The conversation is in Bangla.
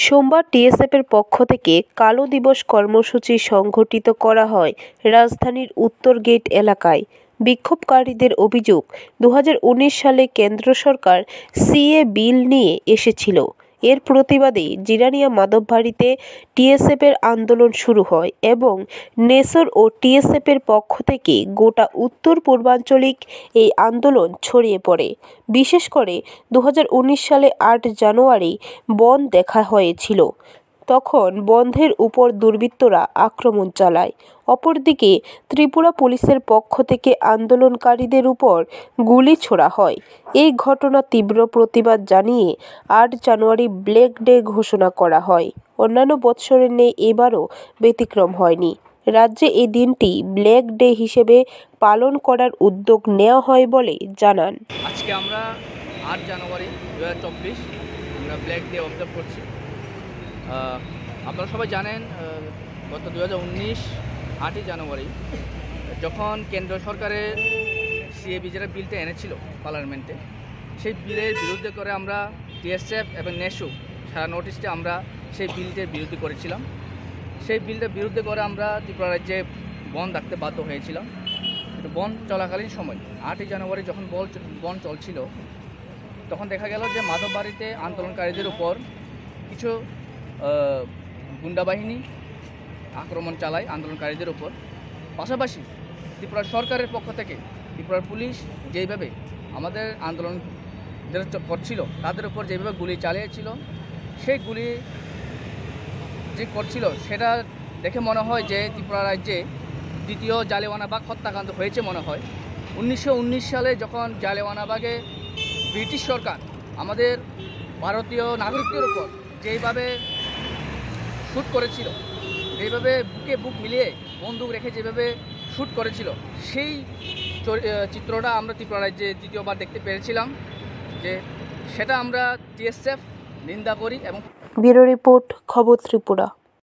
সোমবার টিএসএফের পক্ষ থেকে কালো দিবস কর্মসূচি সংগঠিত করা হয় রাজধানীর উত্তর গেট এলাকায়। বিক্ষোভকারীদের অভিযোগ, 2019 সালে কেন্দ্র সরকার সিএ বিল নিয়ে এসেছিল। এর প্রতিবাদে জিরানিয়া মাধববাড়িতে টিএসএফের আন্দোলন শুরু হয় এবং নেসর ও টিএসএফের পক্ষ থেকে গোটা উত্তর পূর্বাঞ্চলিক এই আন্দোলন ছড়িয়ে পড়ে। বিশেষ করে 2019 সালে 8 জানুয়ারি বন্ধ দেখা হয়েছিল। তখন বন্ধের উপর দুর্বৃত্তরা আক্রমণ চালায়। অপরদিকে ত্রিপুরা পুলিশের পক্ষ থেকে আন্দোলনকারীদের উপর গুলি ছোড়া হয়। এই ঘটনা তীব্র প্রতিবাদ জানিয়ে 8 জানুয়ারি ব্ল্যাক ডে ঘোষণা করা হয়। অন্যান্য বৎসরের ন্যায় এবারও ব্যতিক্রম হয়নি। রাজ্যে এই দিনটি ব্ল্যাক ডে হিসেবে পালন করার উদ্যোগ নেওয়া হয় বলে জানান। আজকে আমরা 8 জানুয়ারি 2024 আমরা ব্ল্যাক ডে অবজার্ভ করছি। আপনারা সবাই জানেন, গত 2019 8ই জানুয়ারি যখন কেন্দ্র সরকারের সিএ বিলটা এনেছিল পার্লামেন্টে, সেই বিলের বিরুদ্ধে করে আমরা টিএসএফ এবং নেসু সারা নর্থ ইস্টে আমরা সেই বিলটির বিরোধী করেছিলাম। সেই বিলটার বিরুদ্ধে করে আমরা ত্রিপুরা রাজ্যে বন্ধ রাখতে বাধ্য হয়েছিলাম। বন্ধ চলাকালীন সময় 8ই জানুয়ারি যখন বন্ধ চলছিল, তখন দেখা গেল যে মাধববাড়িতে আন্দোলনকারীদের উপর কিছু গুন্ডা বাহিনী আক্রমণ চালায় আন্দোলনকারীদের উপর। পাশাপাশি ত্রিপুরা সরকারের পক্ষ থেকে ত্রিপুরার পুলিশ যেইভাবে আমাদের আন্দোলন যারা করছিল তাদের উপর যেভাবে গুলি চালিয়েছিল, সেই গুলি যে করছিল সেটা দেখে মনে হয় যে ত্রিপুরা রাজ্যে দ্বিতীয় জালিয়ানওয়ালাবাগ হত্যাকাণ্ড হয়েছে মনে হয়। 1919 সালে যখন জালিয়ানওয়ালাবাগে ব্রিটিশ সরকার আমাদের ভারতীয় নাগরিকদের উপর যেইভাবে শ্যুট করেছিল, যেইভাবে বুকে বুক মিলিয়ে বন্দুক রেখে যেভাবে শ্যুট করেছিল, সেই চিত্রটা আমরা ত্রিপুরা রাজ্যে দ্বিতীয়বার দেখতে পেরেছিলাম। যে সেটা আমরা টিএসএফ নিন্দা করি। এবং ব্যুরো রিপোর্ট, খবর ত্রিপুরা।